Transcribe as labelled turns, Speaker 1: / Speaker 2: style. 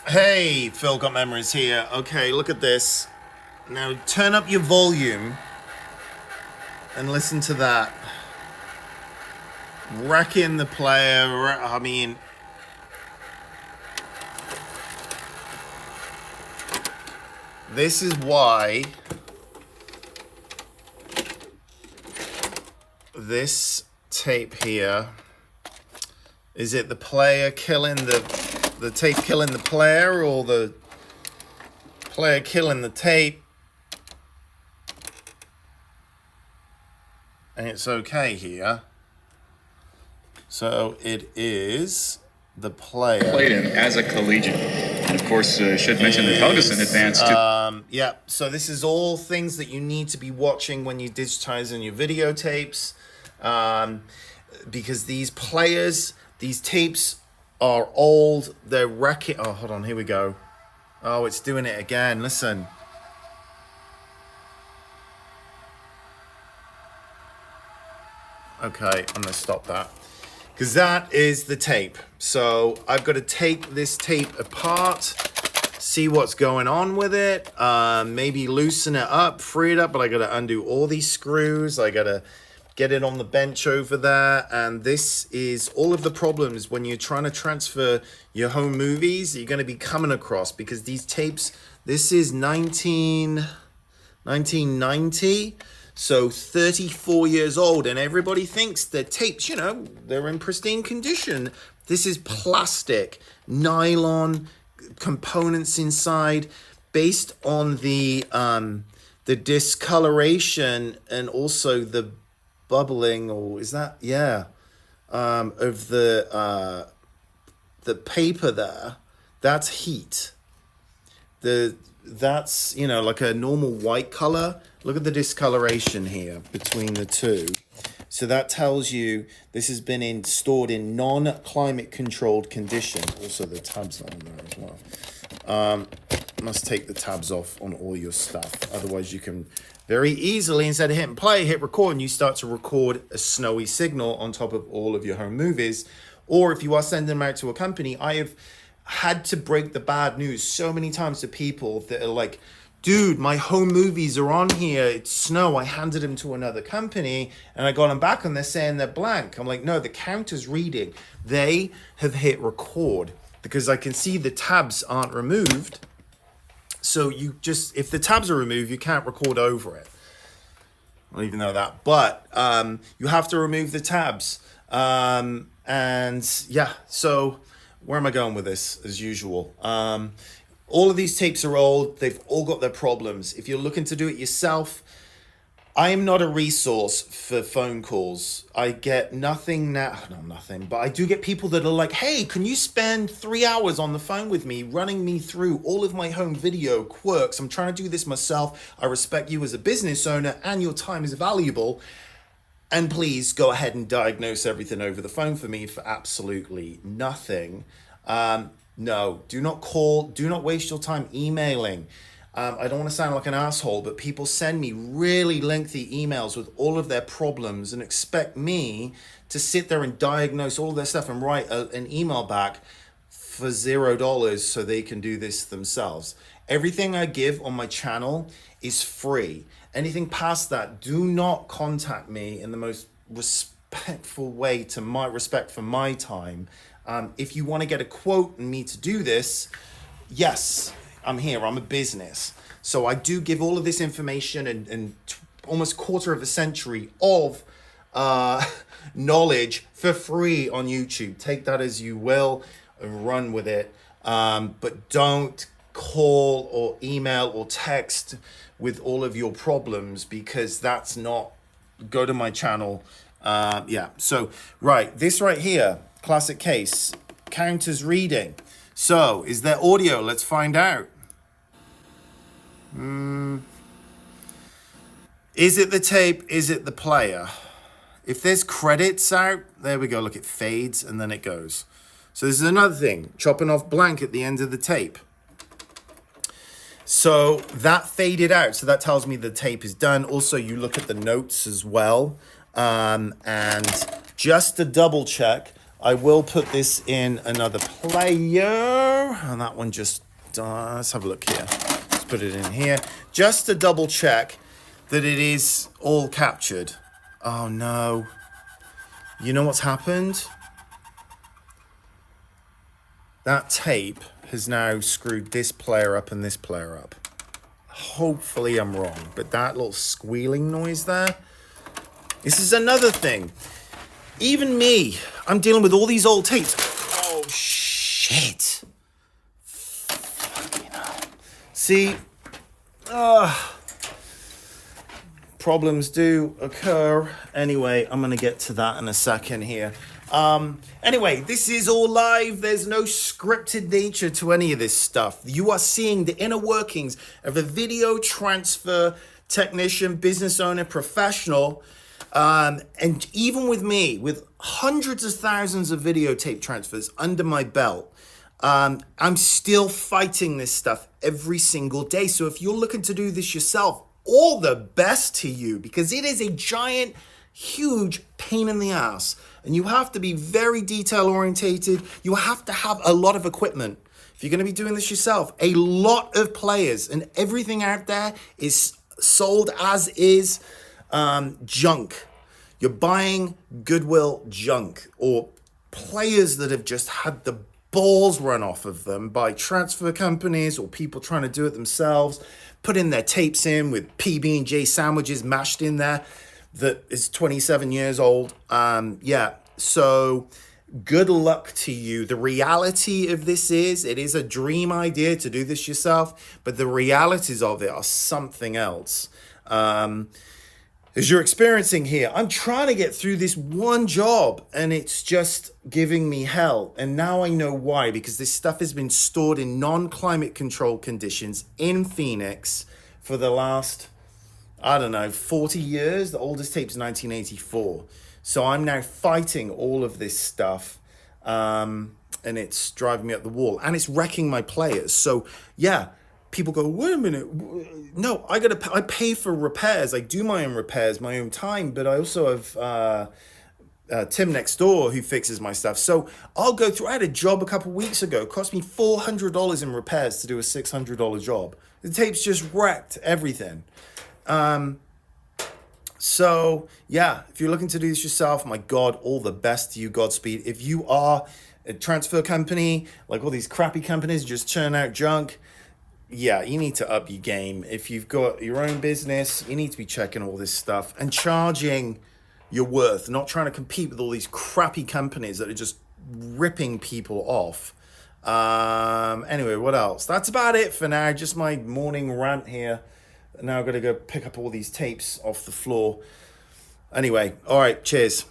Speaker 1: Hey, Phil Got Memories here. Okay, look at this. Now turn up your volume and listen to that. Wrecking the player. I mean, this is why this tape here, is it the player killing the tape killing the player, or the player killing the tape? And it's okay here. So it is the player.
Speaker 2: Played him as a collegiate. And of course, should mention that Helgeson advanced to...
Speaker 1: Yeah, so this is all things that you need to be watching when you're digitizing your videotapes. Because these players, these tapes are old. They're wrecking. Oh, hold on. Here we go. Oh, it's doing it again. Listen. Okay, I'm going to stop that. Because that is the tape. So I've got to take this tape apart, see what's going on with it, maybe loosen it up, free it up, but I got to undo all these screws. I got to get it on the bench over there. And this is all of the problems when you're trying to transfer your home movies you're going to be coming across, because these tapes, this is 1990. So 34 years old, and everybody thinks that tapes, they're in pristine condition. This is plastic, nylon components inside, based on the discoloration and also the bubbling, or is that, of the paper there. That's heat. That's like a normal white color. Look at the discoloration here between the two. So that tells you this has been stored in non-climate controlled condition. Also, the tabs are on there as well. Must take the tabs off on all your stuff. Otherwise, you can very easily, instead of hitting play, hit record, and you start to record a snowy signal on top of all of your home movies. Or if you are sending them out to a company, I have had to break the bad news so many times to people that are like, dude, my home movies are on here. It's snow. I handed them to another company and I got them back and they're saying they're blank. I'm like, no, the counter's reading. They have hit record because I can see the tabs aren't removed. So if the tabs are removed, you can't record over it. I don't even know that. But you have to remove the tabs. So where am I going with this? As usual. All of these tapes are old. They've all got their problems. If you're looking to do it yourself, I am not a resource for phone calls. I get nothing now. No, nothing. But I do get people that are like, hey, can you spend 3 hours on the phone with me, running me through all of my home video quirks? I'm trying to do this myself. I respect you as a business owner and your time is valuable. And please go ahead and diagnose everything over the phone for me for absolutely nothing. No, do not call. Do not waste your time emailing. I don't want to sound like an asshole, but people send me really lengthy emails with all of their problems and expect me to sit there and diagnose all of their stuff and write an email back for $0 so they can do this themselves. Everything I give on my channel is free. Anything past that, do not contact me in the most respectful way to my respect for my time. If you want to get a quote and me to do this, yes, I'm here. I'm a business. So I do give all of this information and almost quarter of a century of knowledge for free on YouTube. Take that as you will and run with it. But don't call or email or text with all of your problems, because that's not... Go to my channel. So right, this right here, classic case, counters reading. So is there audio? Let's find out. Is it the tape? Is it the player? If there's credits out, there we go. Look, it fades and then it goes. So this is another thing, chopping off blank at the end of the tape. So that faded out. So that tells me the tape is done. Also, you look at the notes as well. And just to double check, I will put this in another player. And that one just, let's have a look here. Let's put it in here. Just to double check that it is all captured. Oh no. You know what's happened? That tape has now screwed this player up and this player up. Hopefully I'm wrong, but that little squealing noise there. This is another thing. Even me, I'm dealing with all these old tapes. Oh, shit. Fucking hell. See, problems do occur. Anyway, I'm going to get to that in a second here. Anyway, this is all live. There's no scripted nature to any of this stuff. You are seeing the inner workings of a video transfer technician, business owner, professional. And even with me, with hundreds of thousands of videotape transfers under my belt, I'm still fighting this stuff every single day. So if you're looking to do this yourself, all the best to you, because it is a giant, huge pain in the ass. And you have to be very detail orientated. You have to have a lot of equipment. If you're going to be doing this yourself, a lot of players, and everything out there is sold as is junk. You're buying Goodwill junk, or players that have just had the balls run off of them by transfer companies or people trying to do it themselves, putting their tapes in with PB&J sandwiches mashed in there that is 27 years old. So good luck to you. The reality of this is, it is a dream idea to do this yourself, but the realities of it are something else. As you're experiencing here, I'm trying to get through this one job and it's just giving me hell. And now I know why, because this stuff has been stored in non-climate controlled conditions in Phoenix for the last, 40 years. The oldest tape's 1984. So I'm now fighting all of this stuff. And it's driving me up the wall and it's wrecking my players. So yeah. People go, wait a minute. No, I pay for repairs. I do my own repairs, my own time, but I also have Tim next door who fixes my stuff. So I'll go through. I had a job a couple weeks ago. It cost me $400 in repairs to do a $600 job. The tape's just wrecked everything. So yeah, if you're looking to do this yourself, my God, all the best to you. Godspeed. If you are a transfer company, like all these crappy companies just churn out junk, yeah, you need to up your game. If you've got your own business, you need to be checking all this stuff and charging your worth, not trying to compete with all these crappy companies that are just ripping people off. Anyway, what else? That's about it for now. Just my morning rant here. Now I've got to go pick up all these tapes off the floor. Anyway, all right, cheers.